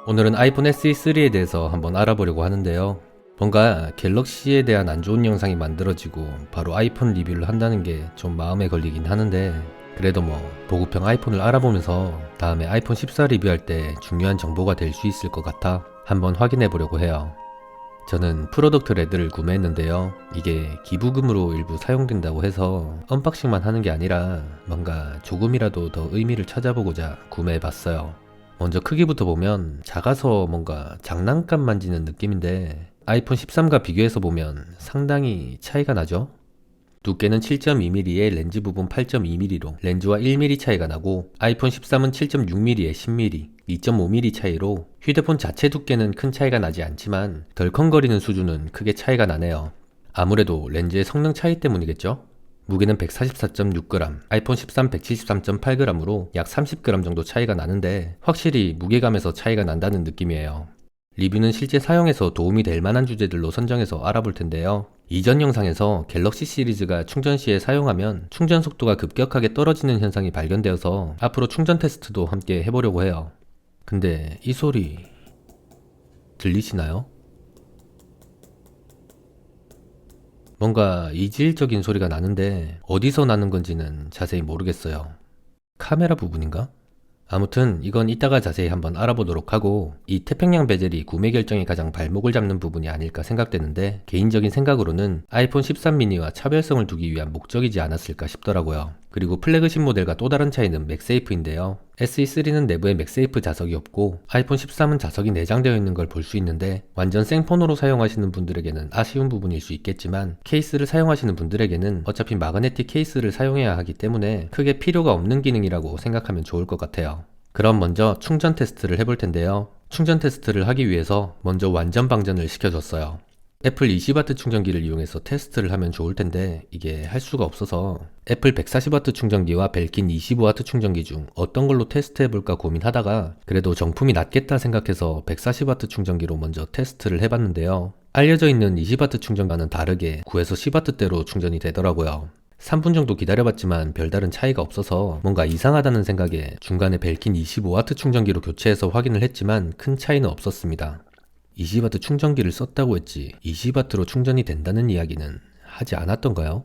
오늘은 아이폰 SE3에 대해서 한번 알아보려고 하는데요. 뭔가 갤럭시에 대한 안 좋은 영상이 만들어지고 바로 아이폰 리뷰를 한다는 게 좀 마음에 걸리긴 하는데, 그래도 보급형 아이폰을 알아보면서 다음에 아이폰 14 리뷰할 때 중요한 정보가 될 수 있을 것 같아 한번 확인해 보려고 해요. 저는 프로덕트 레드를 구매했는데요. 이게 기부금으로 일부 사용된다고 해서 언박싱만 하는 게 아니라 뭔가 조금이라도 더 의미를 찾아보고자 구매해봤어요. 먼저 크기부터 보면 작아서 뭔가 장난감 만지는 느낌인데, 아이폰 13과 비교해서 보면 상당히 차이가 나죠? 두께는 7.2mm에 렌즈 부분 8.2mm로 렌즈와 1mm 차이가 나고, 아이폰 13은 7.6mm에 10mm, 2.5mm 차이로 휴대폰 자체 두께는 큰 차이가 나지 않지만 덜컹거리는 수준은 크게 차이가 나네요. 아무래도 렌즈의 성능 차이 때문이겠죠? 무게는 144.6g, 아이폰 13 173.8g으로 약 30g 정도 차이가 나는데, 확실히 무게감에서 차이가 난다는 느낌이에요. 리뷰는 실제 사용해서 도움이 될 만한 주제들로 선정해서 알아볼 텐데요. 이전 영상에서 갤럭시 시리즈가 충전 시에 사용하면 충전 속도가 급격하게 떨어지는 현상이 발견되어서 앞으로 충전 테스트도 함께 해보려고 해요. 근데 이 소리 들리시나요? 뭔가 이질적인 소리가 나는데 어디서 나는 건지는 자세히 모르겠어요. 카메라 부분인가? 아무튼 이건 이따가 자세히 한번 알아보도록 하고, 이 태평양 베젤이 구매 결정에 가장 발목을 잡는 부분이 아닐까 생각되는데, 개인적인 생각으로는 아이폰 13 미니와 차별성을 두기 위한 목적이지 않았을까 싶더라고요. 그리고 플래그십 모델과 또 다른 차이는 맥세이프인데요. SE3는 내부에 맥세이프 자석이 없고 아이폰 13은 자석이 내장되어 있는 걸 볼 수 있는데, 완전 생폰으로 사용하시는 분들에게는 아쉬운 부분일 수 있겠지만, 케이스를 사용하시는 분들에게는 어차피 마그네틱 케이스를 사용해야 하기 때문에 크게 필요가 없는 기능이라고 생각하면 좋을 것 같아요. 그럼 먼저 충전 테스트를 해볼 텐데요. 충전 테스트를 하기 위해서 먼저 완전 방전을 시켜줬어요. 애플 20W 충전기를 이용해서 테스트를 하면 좋을 텐데 이게 할 수가 없어서 애플 140W 충전기와 벨킨 25W 충전기 중 어떤 걸로 테스트해볼까 고민하다가 그래도 정품이 낫겠다 생각해서 140W 충전기로 먼저 테스트를 해봤는데요. 알려져 있는 20W 충전과는 다르게 9에서 10W대로 충전이 되더라고요. 3분 정도 기다려봤지만 별다른 차이가 없어서 뭔가 이상하다는 생각에 중간에 벨킨 25W 충전기로 교체해서 확인을 했지만 큰 차이는 없었습니다. 20W 충전기를 썼다고 했지 20W로 충전이 된다는 이야기는 하지 않았던가요?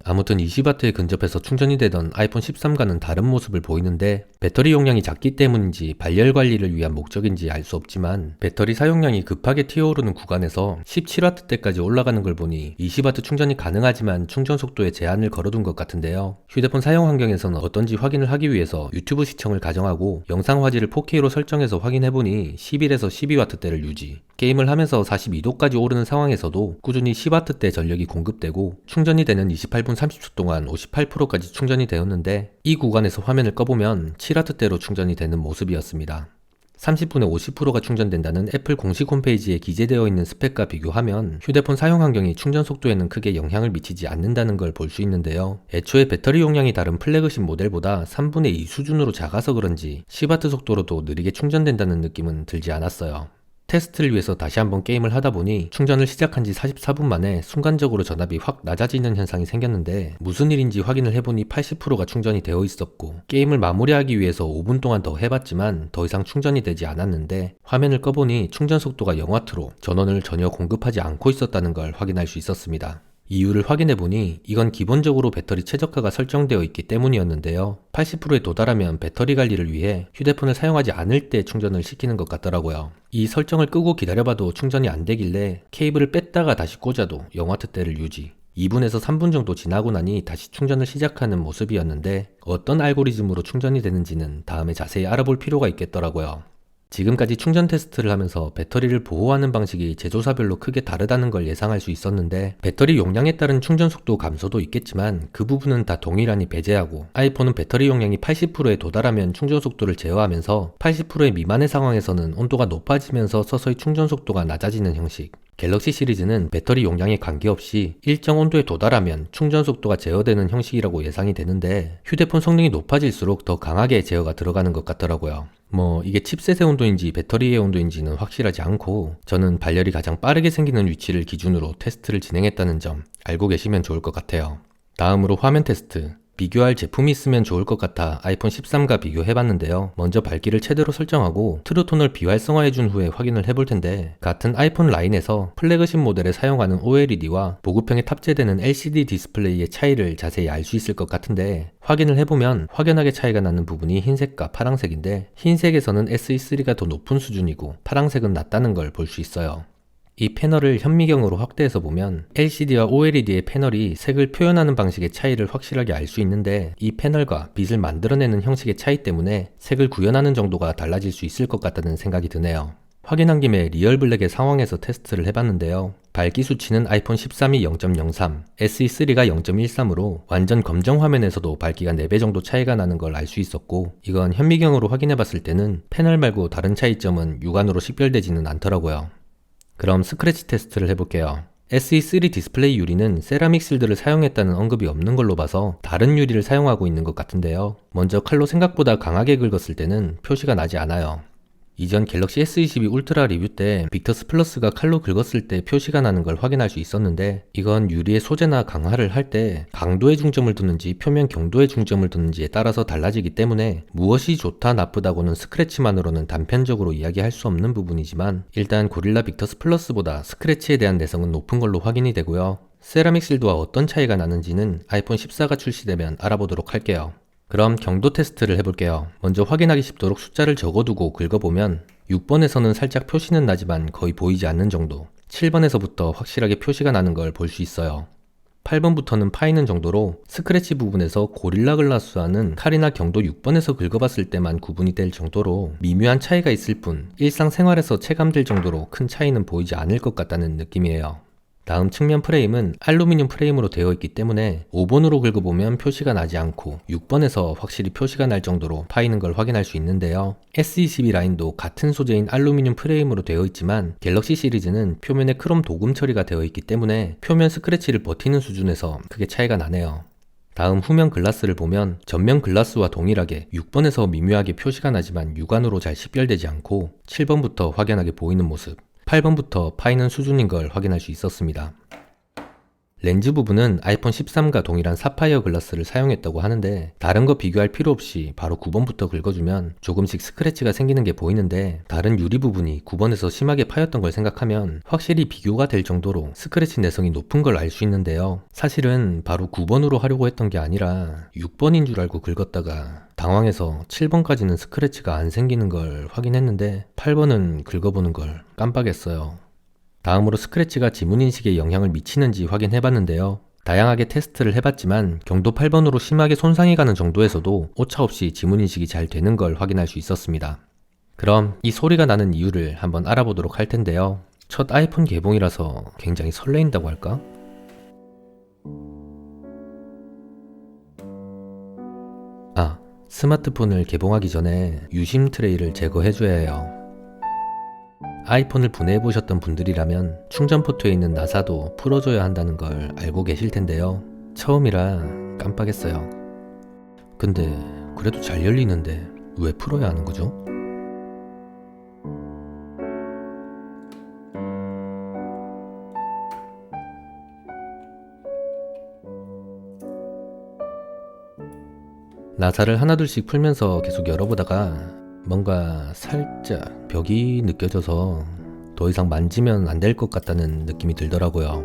아무튼 20W에 근접해서 충전이 되던 아이폰 13과는 다른 모습을 보이는데, 배터리 용량이 작기 때문인지 발열 관리를 위한 목적인지 알 수 없지만 배터리 사용량이 급하게 튀어오르는 구간에서 17W대까지 올라가는 걸 보니 20W 충전이 가능하지만 충전 속도에 제한을 걸어둔 것 같은데요. 휴대폰 사용 환경에서는 어떤지 확인을 하기 위해서 유튜브 시청을 가정하고 영상 화질을 4K로 설정해서 확인해보니 11에서 12W대를 유지, 게임을 하면서 42도까지 오르는 상황에서도 꾸준히 10W대 전력이 공급되고 충전이 되는 28분 30초 동안 58%까지 충전이 되었는데, 이 구간에서 화면을 꺼보면 7W대로 충전이 되는 모습이었습니다. 30분에 50%가 충전된다는 애플 공식 홈페이지에 기재되어 있는 스펙과 비교하면 휴대폰 사용 환경이 충전 속도에는 크게 영향을 미치지 않는다는 걸 볼 수 있는데요. 애초에 배터리 용량이 다른 플래그십 모델보다 3분의 2 수준으로 작아서 그런지 10W 속도로도 느리게 충전된다는 느낌은 들지 않았어요. 테스트를 위해서 다시 한번 게임을 하다 보니 충전을 시작한 지 44분 만에 순간적으로 전압이 확 낮아지는 현상이 생겼는데, 무슨 일인지 확인을 해보니 80%가 충전이 되어 있었고, 게임을 마무리하기 위해서 5분 동안 더 해봤지만 더 이상 충전이 되지 않았는데, 화면을 꺼보니 충전 속도가 0W로 전원을 전혀 공급하지 않고 있었다는 걸 확인할 수 있었습니다. 이유를 확인해보니 이건 기본적으로 배터리 최저가가 설정되어 있기 때문이었는데요. 80%에 도달하면 배터리 관리를 위해 휴대폰을 사용하지 않을 때 충전을 시키는 것 같더라고요. 이 설정을 끄고 기다려봐도 충전이 안 되길래 케이블을 뺐다가 다시 꽂아도 0W대를 유지, 2분에서 3분 정도 지나고 나니 다시 충전을 시작하는 모습이었는데, 어떤 알고리즘으로 충전이 되는지는 다음에 자세히 알아볼 필요가 있겠더라고요. 지금까지 충전 테스트를 하면서 배터리를 보호하는 방식이 제조사별로 크게 다르다는 걸 예상할 수 있었는데, 배터리 용량에 따른 충전 속도 감소도 있겠지만 그 부분은 다 동일하니 배제하고, 아이폰은 배터리 용량이 80%에 도달하면 충전 속도를 제어하면서 80%의 미만의 상황에서는 온도가 높아지면서 서서히 충전 속도가 낮아지는 형식, 갤럭시 시리즈는 배터리 용량에 관계없이 일정 온도에 도달하면 충전 속도가 제어되는 형식이라고 예상이 되는데, 휴대폰 성능이 높아질수록 더 강하게 제어가 들어가는 것 같더라고요. 이게 칩셋의 온도인지 배터리의 온도인지는 확실하지 않고, 저는 발열이 가장 빠르게 생기는 위치를 기준으로 테스트를 진행했다는 점 알고 계시면 좋을 것 같아요. 다음으로 화면 테스트. 비교할 제품이 있으면 좋을 것 같아 아이폰 13과 비교해봤는데요. 먼저 밝기를 최대로 설정하고 트루톤을 비활성화해준 후에 확인을 해볼 텐데, 같은 아이폰 라인에서 플래그십 모델에 사용하는 OLED와 보급형에 탑재되는 LCD 디스플레이의 차이를 자세히 알 수 있을 것 같은데, 확인을 해보면 확연하게 차이가 나는 부분이 흰색과 파랑색인데, 흰색에서는 SE3가 더 높은 수준이고 파랑색은 낮다는 걸 볼 수 있어요. 이 패널을 현미경으로 확대해서 보면 LCD와 OLED의 패널이 색을 표현하는 방식의 차이를 확실하게 알 수 있는데, 이 패널과 빛을 만들어내는 형식의 차이 때문에 색을 구현하는 정도가 달라질 수 있을 것 같다는 생각이 드네요. 확인한 김에 리얼블랙의 상황에서 테스트를 해봤는데요. 밝기 수치는 아이폰 13이 0.03, SE3가 0.13으로 완전 검정 화면에서도 밝기가 4배 정도 차이가 나는 걸 알 수 있었고, 이건 현미경으로 확인해봤을 때는 패널 말고 다른 차이점은 육안으로 식별되지는 않더라고요. 그럼 스크래치 테스트를 해볼게요. SE3 디스플레이 유리는 세라믹 실드를 사용했다는 언급이 없는 걸로 봐서 다른 유리를 사용하고 있는 것 같은데요. 먼저 칼로 생각보다 강하게 긁었을 때는 표시가 나지 않아요. 이전 갤럭시 S22 울트라 리뷰 때 빅터스 플러스가 칼로 긁었을 때 표시가 나는 걸 확인할 수 있었는데, 이건 유리의 소재나 강화를 할 때 강도에 중점을 두는지 표면 경도에 중점을 두는지에 따라서 달라지기 때문에 무엇이 좋다 나쁘다고는 스크래치만으로는 단편적으로 이야기할 수 없는 부분이지만, 일단 고릴라 빅터스 플러스보다 스크래치에 대한 내성은 높은 걸로 확인이 되고요. 세라믹 실드와 어떤 차이가 나는지는 아이폰 14가 출시되면 알아보도록 할게요. 그럼 경도 테스트를 해볼게요. 먼저 확인하기 쉽도록 숫자를 적어두고 긁어보면 6번에서는 살짝 표시는 나지만 거의 보이지 않는 정도, 7번에서부터 확실하게 표시가 나는 걸 볼 수 있어요. 8번부터는 파이는 정도로 스크래치 부분에서 고릴라 글라스와는 칼이나 경도 6번에서 긁어봤을 때만 구분이 될 정도로 미묘한 차이가 있을 뿐, 일상생활에서 체감될 정도로 큰 차이는 보이지 않을 것 같다는 느낌이에요. 다음 측면 프레임은 알루미늄 프레임으로 되어 있기 때문에 5번으로 긁어보면 표시가 나지 않고 6번에서 확실히 표시가 날 정도로 파이는 걸 확인할 수 있는데요. S22 라인도 같은 소재인 알루미늄 프레임으로 되어 있지만 갤럭시 시리즈는 표면에 크롬 도금 처리가 되어 있기 때문에 표면 스크래치를 버티는 수준에서 크게 차이가 나네요. 다음 후면 글라스를 보면 전면 글라스와 동일하게 6번에서 미묘하게 표시가 나지만 육안으로 잘 식별되지 않고 7번부터 확연하게 보이는 모습, 8번부터 파이는 수준인 걸 확인할 수 있었습니다. 렌즈 부분은 아이폰 13과 동일한 사파이어 글라스를 사용했다고 하는데, 다른 거 비교할 필요 없이 바로 9번부터 긁어주면 조금씩 스크래치가 생기는 게 보이는데, 다른 유리 부분이 9번에서 심하게 파였던 걸 생각하면 확실히 비교가 될 정도로 스크래치 내성이 높은 걸 알 수 있는데요. 사실은 바로 9번으로 하려고 했던 게 아니라 6번인 줄 알고 긁었다가 당황해서 7번까지는 스크래치가 안 생기는 걸 확인했는데 8번은 긁어보는 걸 깜빡했어요. 다음으로 스크래치가 지문인식에 영향을 미치는지 확인해봤는데요. 다양하게 테스트를 해봤지만 경도 8번으로 심하게 손상이 가는 정도에서도 오차없이 지문인식이 잘 되는 걸 확인할 수 있었습니다. 그럼 이 소리가 나는 이유를 한번 알아보도록 할 텐데요. 첫 아이폰 개봉이라서 굉장히 설레인다고 할까? 스마트폰을 개봉하기 전에 유심 트레이를 제거해줘야 해요. 아이폰을 분해해보셨던 분들이라면 충전 포트에 있는 나사도 풀어줘야 한다는 걸 알고 계실 텐데요. 처음이라 깜빡했어요. 근데 그래도 잘 열리는데 왜 풀어야 하는 거죠? 나사를 하나둘씩 풀면서 계속 열어보다가 뭔가 살짝 벽이 느껴져서 더 이상 만지면 안 될 것 같다는 느낌이 들더라고요.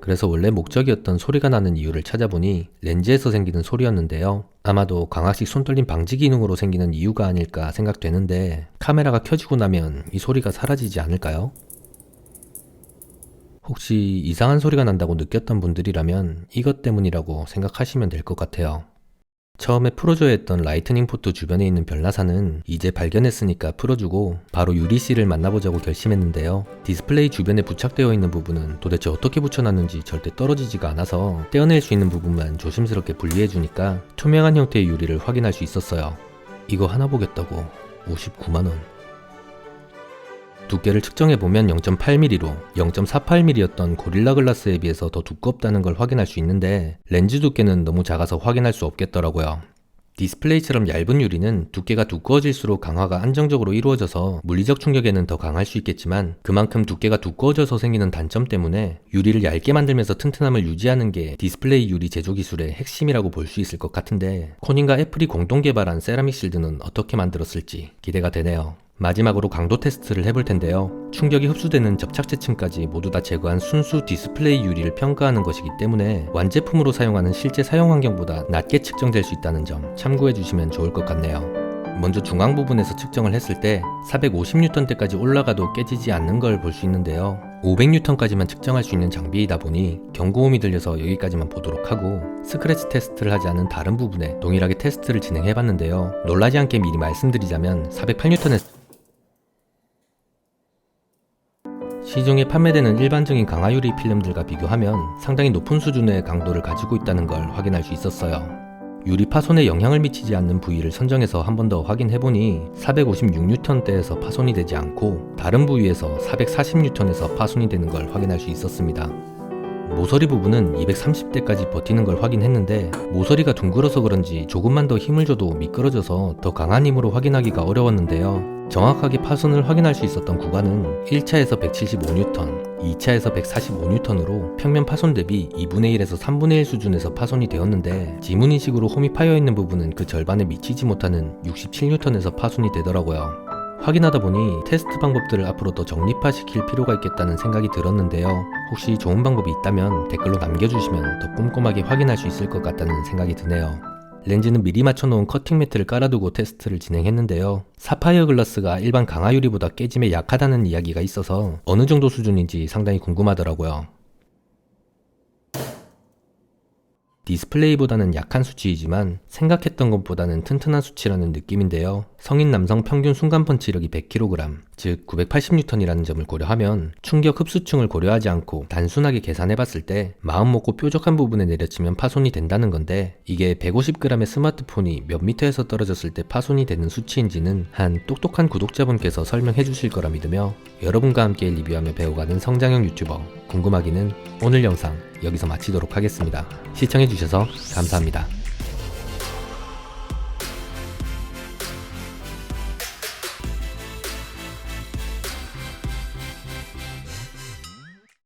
그래서 원래 목적이었던 소리가 나는 이유를 찾아보니 렌즈에서 생기는 소리였는데요. 아마도 광학식 손떨림 방지 기능으로 생기는 이유가 아닐까 생각되는데, 카메라가 켜지고 나면 이 소리가 사라지지 않을까요? 혹시 이상한 소리가 난다고 느꼈던 분들이라면 이것 때문이라고 생각하시면 될 것 같아요. 처음에 풀어줘야 했던 라이트닝 포트 주변에 있는 별나사는 이제 발견했으니까 풀어주고 바로 유리씨를 만나보자고 결심했는데요. 디스플레이 주변에 부착되어 있는 부분은 도대체 어떻게 붙여놨는지 절대 떨어지지가 않아서 떼어낼 수 있는 부분만 조심스럽게 분리해주니까 투명한 형태의 유리를 확인할 수 있었어요. 이거 하나 보겠다고 59만원. 두께를 측정해보면 0.8mm로 0.48mm였던 고릴라 글라스에 비해서 더 두껍다는 걸 확인할 수 있는데, 렌즈 두께는 너무 작아서 확인할 수 없겠더라고요. 디스플레이처럼 얇은 유리는 두께가 두꺼워질수록 강화가 안정적으로 이루어져서 물리적 충격에는 더 강할 수 있겠지만 그만큼 두께가 두꺼워져서 생기는 단점 때문에 유리를 얇게 만들면서 튼튼함을 유지하는 게 디스플레이 유리 제조 기술의 핵심이라고 볼 수 있을 것 같은데 코닝과 애플이 공동 개발한 세라믹 실드는 어떻게 만들었을지 기대가 되네요. 마지막으로 강도 테스트를 해볼 텐데요. 충격이 흡수되는 접착제층까지 모두 다 제거한 순수 디스플레이 유리를 평가하는 것이기 때문에 완제품으로 사용하는 실제 사용 환경보다 낮게 측정될 수 있다는 점 참고해 주시면 좋을 것 같네요. 먼저 중앙 부분에서 측정을 했을 때 450N대까지 올라가도 깨지지 않는 걸 볼 수 있는데요. 500N까지만 측정할 수 있는 장비이다 보니 경고음이 들려서 여기까지만 보도록 하고 스크래치 테스트를 하지 않은 다른 부분에 동일하게 테스트를 진행해봤는데요. 놀라지 않게 미리 말씀드리자면 408N에서 시중에 판매되는 일반적인 강화유리 필름들과 비교하면 상당히 높은 수준의 강도를 가지고 있다는 걸 확인할 수 있었어요. 유리 파손에 영향을 미치지 않는 부위를 선정해서 한 번 더 확인해보니 456N대에서 파손이 되지 않고 다른 부위에서 440N에서 파손이 되는 걸 확인할 수 있었습니다. 모서리 부분은 230대까지 버티는 걸 확인했는데 모서리가 둥글어서 그런지 조금만 더 힘을 줘도 미끄러져서 더 강한 힘으로 확인하기가 어려웠는데요. 정확하게 파손을 확인할 수 있었던 구간은 1차에서 175N, 2차에서 145N으로 평면 파손 대비 2분의 1에서 3분의 1 수준에서 파손이 되었는데 지문인식으로 홈이 파여있는 부분은 그 절반에 미치지 못하는 67N에서 파손이 되더라고요. 확인하다 보니 테스트 방법들을 앞으로 더 정립화시킬 필요가 있겠다는 생각이 들었는데요. 혹시 좋은 방법이 있다면 댓글로 남겨주시면 더 꼼꼼하게 확인할 수 있을 것 같다는 생각이 드네요. 렌즈는 미리 맞춰놓은 커팅 매트를 깔아두고 테스트를 진행했는데요. 사파이어 글라스가 일반 강화유리보다 깨짐에 약하다는 이야기가 있어서 어느 정도 수준인지 상당히 궁금하더라고요. 디스플레이보다는 약한 수치이지만 생각했던 것보다는 튼튼한 수치라는 느낌인데요. 성인 남성 평균 순간 펀치력이 100kg, 즉 980N이라는 점을 고려하면 충격 흡수층을 고려하지 않고 단순하게 계산해봤을 때 마음 먹고 뾰족한 부분에 내려치면 파손이 된다는 건데 이게 150g의 스마트폰이 몇 미터에서 떨어졌을 때 파손이 되는 수치인지는 한 똑똑한 구독자분께서 설명해 주실 거라 믿으며 여러분과 함께 리뷰하며 배워가는 성장형 유튜버 궁금하기는 오늘 영상 여기서 마치도록 하겠습니다. 시청해주셔서 감사합니다.